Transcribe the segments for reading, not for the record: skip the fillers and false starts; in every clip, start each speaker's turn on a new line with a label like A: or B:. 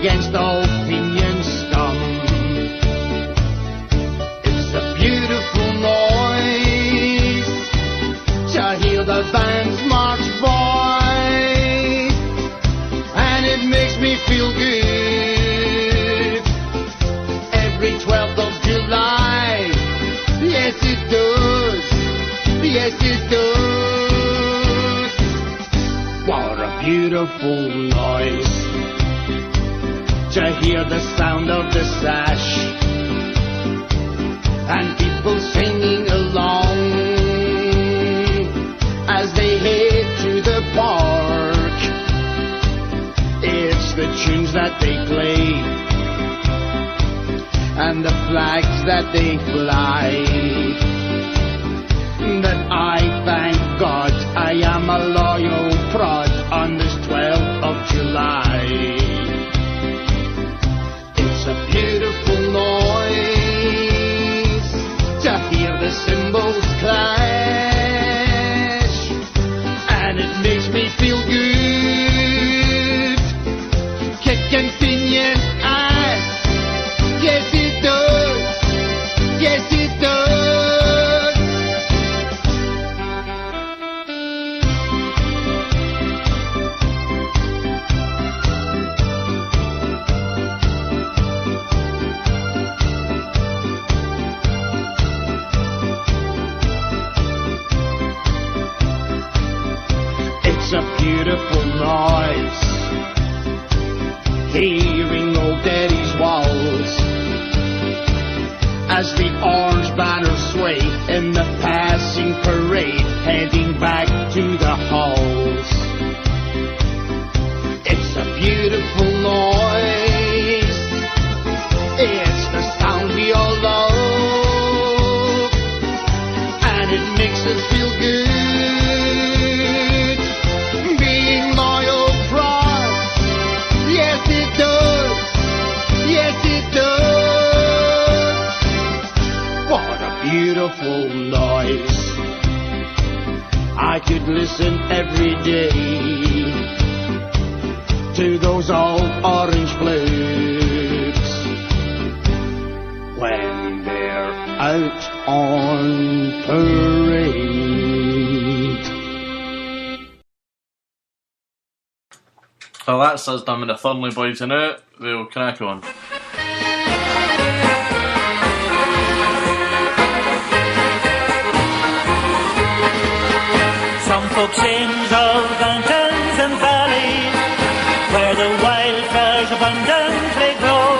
A: against opinion scum. It's a beautiful noise to hear the bands march by, and it makes me feel good every 12th of July. Yes it does, yes it does. What a beautiful noise to hear the sound of the sash and people singing along as they head to the park. It's the tunes that they play and the flags that they fly that I thank God I am a loyal prod on this 12th of July. It's a beautiful noise to hear the cymbals clash, and it makes me feel good, kicking Finian's ass. Yes it does, yes it does. It's a beautiful noise, hearing old Daddy's walls as the orange banners sway in the passing parade heading back to the halls. It's a beautiful noise, it's the sound we all love, and it makes us feel good. Beautiful noise. I could listen every day to those old orange flutes when they're out on parade.
B: Well, that's us done with the Thornley Boys tonight. We'll crack on.
C: Some folk sings of mountains and valleys where the wildflowers abundantly grow,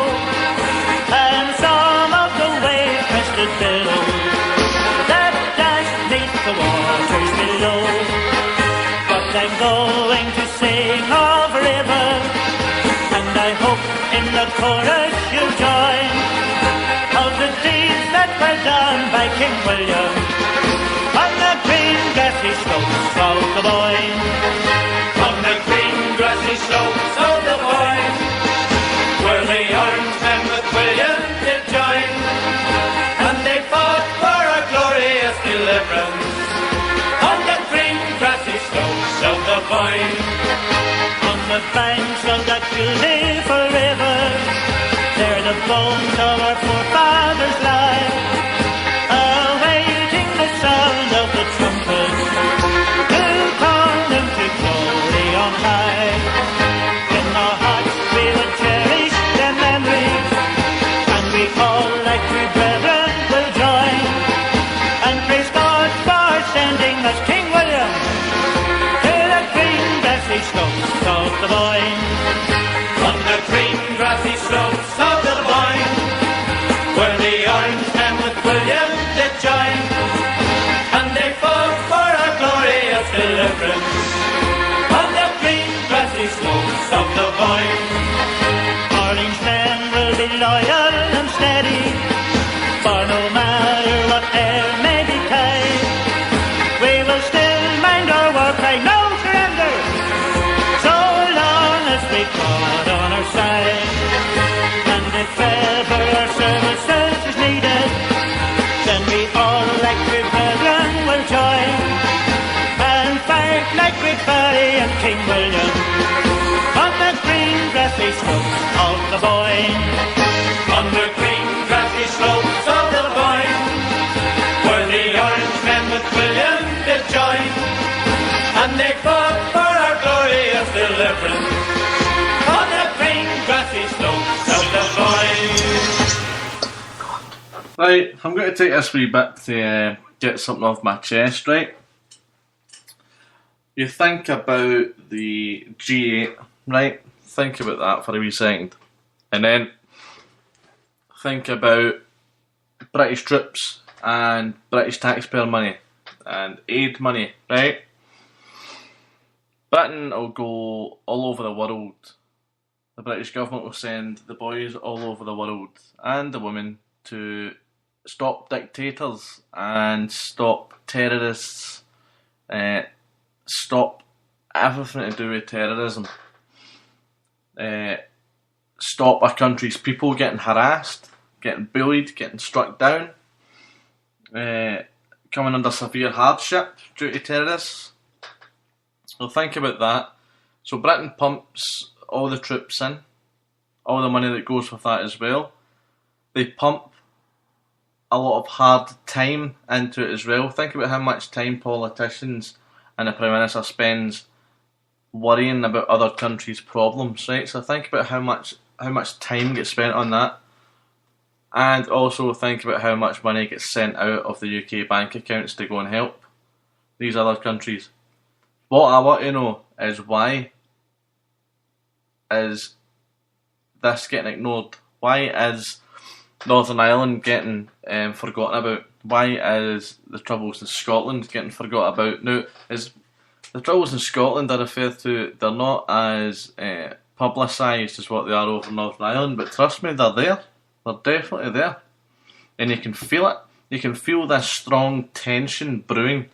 C: and some of the wave-crested billows that dash beneath the waters below. But I'm going to sing of rivers, and I hope in the chorus you'll join, of the deeds that were done by King William on the green grassy slopes of the Boyne.
D: On the green grassy slopes of the Boyne, where the armed men with William did join, and they fought for our glorious deliverance. On the green grassy slopes of the Boyne,
C: on the banks of that beautiful river, there the bones of our forefathers lie, awaiting the sound of the trumpet to call them to glory on high. In our hearts we will cherish their memories, and we all like true brethren will join, and praise God for sending us King William to the green grassy slopes of the Boyne.
D: on the green grassy slopes of the Boyne, where the armed men with William did join, and they fought for our glorious deliverance. On the green grassy slopes of the Boyne,
C: Orange men will be loyal and steady, for no matter whate'er may betide, we will still mind our war cry, no surrender, so long as we God on our side. And if ever our services is needed, then we all like good brethren will join, and fight like great Barry and King William on the green grassy slopes of wine.
D: On the green grassy slopes of the vine, where the Orangemen with William did join, and they fought for our glorious deliverance. On the green grassy slopes of the vine.
B: Right, I'm going to take this wee bit to get something off my chest, right? You think about the G8, right? Think about that for a wee second. And then think about British troops and British taxpayer money and aid money, right? Britain will go all over the world. The British government will send the boys all over the world and the women to stop dictators and stop terrorists, stop everything to do with terrorism, stop a country's people getting harassed, getting bullied, getting struck down, coming under severe hardship due to terrorists. So think about that. So Britain pumps all the troops in, all the money that goes with that as well. They pump a lot of hard time into it as well. Think about how much time politicians and the Prime Minister spends worrying about other countries' problems, right? So think about how much time gets spent on that. And also think about how much money gets sent out of the UK bank accounts to go and help these other countries. What I want to know is, why is this getting ignored? Why is Northern Ireland getting forgotten about? Why is the troubles in Scotland getting forgotten about? Now, is the troubles in Scotland I refer to, they're not as publicised as what they are over Northern Ireland, but trust me, they're there. They're definitely there. And you can feel it. You can feel this strong tension brewing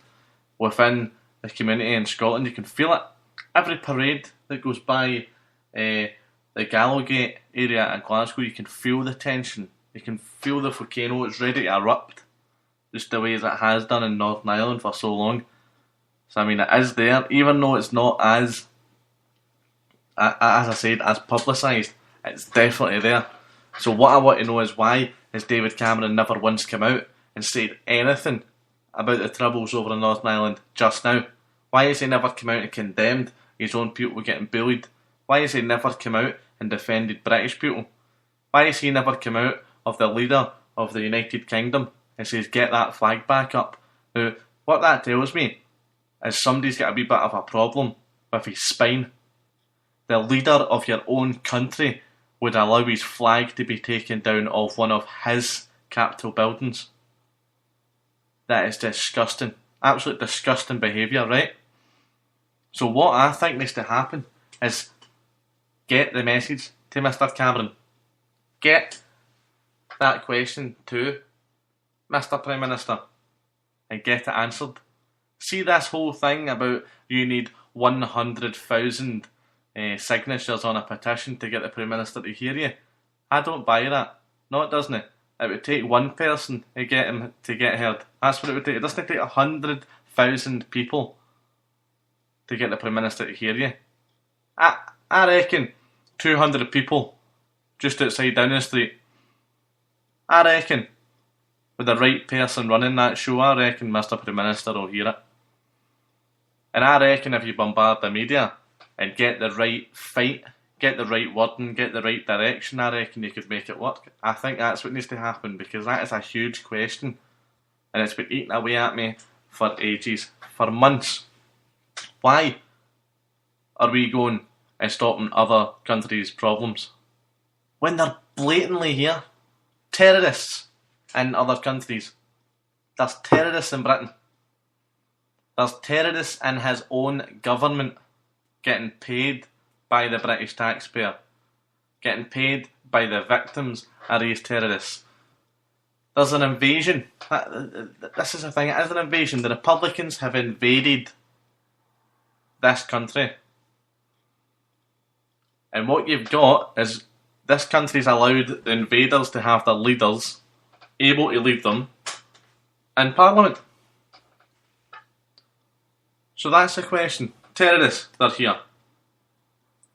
B: within the community in Scotland. You can feel it. Every parade that goes by the Gallowgate area in Glasgow, you can feel the tension. You can feel the volcano. It's ready to erupt, just the way as it has done in Northern Ireland for so long. So I mean, it is there, even though it's not as I said, as publicised. It's definitely there. So what I want to know is, why has David Cameron never once come out and said anything about the troubles over in Northern Ireland just now? Why has he never come out and condemned his own people getting bullied? Why has he never come out and defended British people? Why has he never come out of the leader of the United Kingdom and says, get that flag back up? Now, what that tells me is somebody's got a wee bit of a problem with his spine. The leader of your own country would allow his flag to be taken down off one of his capital buildings. That is disgusting. Absolute disgusting behaviour, right? So what I think needs to happen is get the message to Mr. Cameron. Get that question to Mr. Prime Minister and get it answered. See this whole thing about you need 100,000 signatures on a petition to get the Prime Minister to hear you. I don't buy that. No, it doesn't. It would take one person to get him to get heard. That's what it would take. It doesn't take 100,000 people to get the Prime Minister to hear you. I reckon 200 people just outside Downing Street. I reckon with the right person running that show, I reckon Mr. Prime Minister will hear it. And I reckon if you bombard the media and get the right fight, get the right wording, get the right direction, I reckon you could make it work. I think that's what needs to happen, because that is a huge question. And it's been eating away at me for ages, for months. Why are we going and stopping other countries' problems when they're blatantly here? Terrorists in other countries. There's terrorists in Britain. There's terrorists in his own government getting paid by the British taxpayer, getting paid by the victims of these terrorists. There's an invasion. This is the thing, it is an invasion. The Republicans have invaded this country. And what you've got is this country's allowed the invaders to have their leaders able to lead them in Parliament. So that's the question. Terrorists, they're here.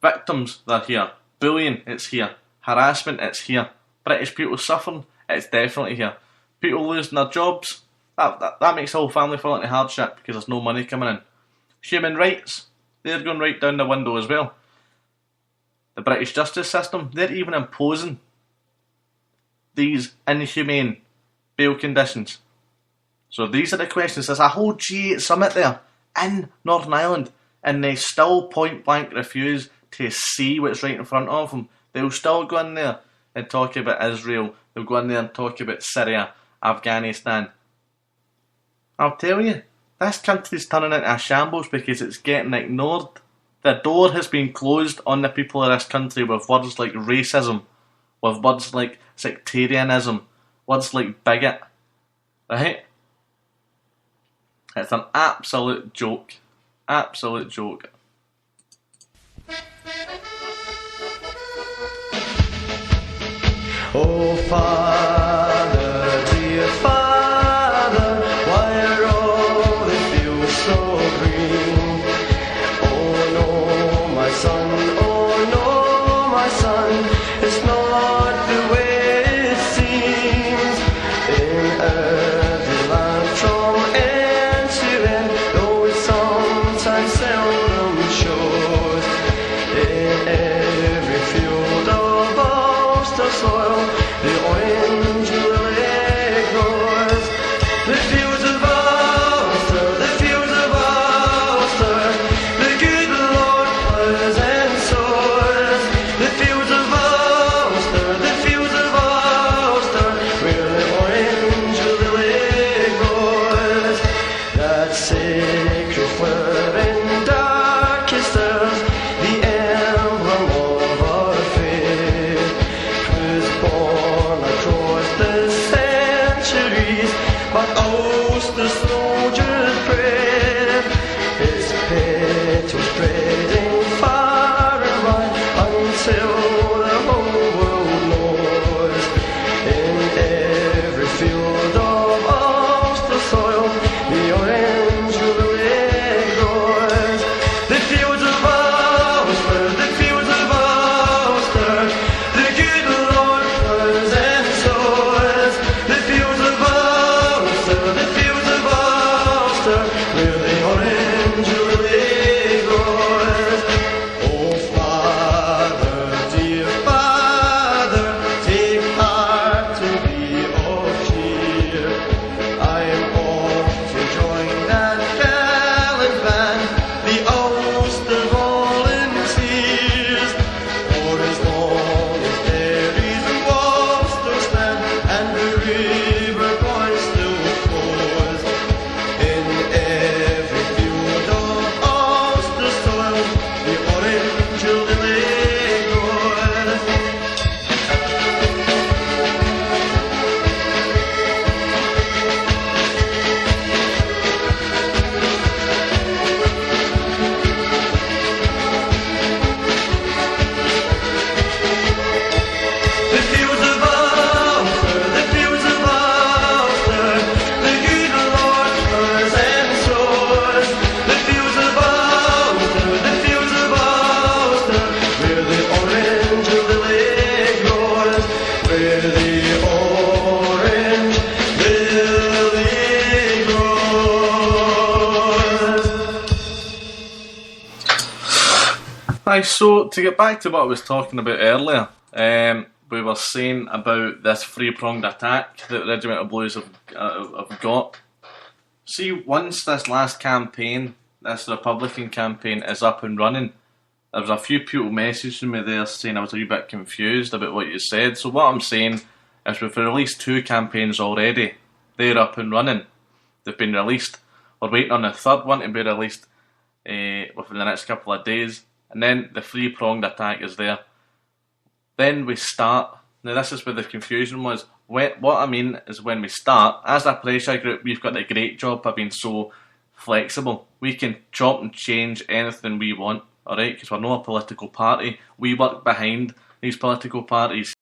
B: Victims, they're here. Bullying, it's here. Harassment, it's here. British people suffering, it's definitely here. People losing their jobs, that makes the whole family fall into hardship because there's no money coming in. Human rights, they're going right down the window as well. The British justice system, they're even imposing these inhumane bail conditions. So these are the questions. There's a whole G8 summit there in Northern Ireland, and they still point blank refuse to see what's right in front of them. They'll still go in there and talk about Israel. They'll go in there and talk about Syria, Afghanistan. I'll tell you, this country's turning into a shambles because it's getting ignored. The door has been closed on the people of this country with words like racism, with words like sectarianism, words like bigot. Right? It's an absolute joke. Absolute joke.
E: Oh, Father, dear Father, why are all the fields so green? Oh, no, my son, oh, no, my son, it's not the way it seems. In every land from end to end, though it sometimes seldom shows. In every field of Ulster soil, the orange lily grows. The fields of Ulster, the fields of Ulster, the good Lord plows and sows. The fields of Ulster, the fields of Ulster, where the orange lily grows. That sacred flower in darkest hours, the emblem of our faith, 'twas born across the centuries, but Ulster soldiers brave. Its petals spreading far and wide until the whole world knows. In every field of Ulster soil, the orange lily grows. The fields of Ulster, the fields of Ulster, the good Lord plows and sows. The fields of Ulster, the fields of Ulster, where the orange lily grows. Oh, Father, dear Father, take heart to be of cheer. I am off to join that gallant band, the Ulster Volunteers. For as long as there is walls still stand and the river Boyne still flows, in every field of Ulster soil, the orange lily grows. The fields of Ulster, the fields of Ulster, the good Lord plows and sows. The fields of Ulster, the fields of Ulster, where the orange lily grows, where the orange lily grows.
B: Right, so to get back to what I was talking about earlier, we were saying about this three-pronged attack that the Regimental Blues have got. See, once this last campaign, this Republican campaign, is up and running, there was a few people messaging me there saying I was a wee bit confused about what you said. So what I'm saying is we've released 2 campaigns already. They're up and running. They've been released. We're waiting on the third one to be released within the next couple of days. And then the three-pronged attack is there. Then we start. Now this is where the confusion was. What I mean is when we start, as a pressure group, we've got the great job of being so flexible. We can chop and change anything we want, alright? Because we're not a political party. We work behind these political parties.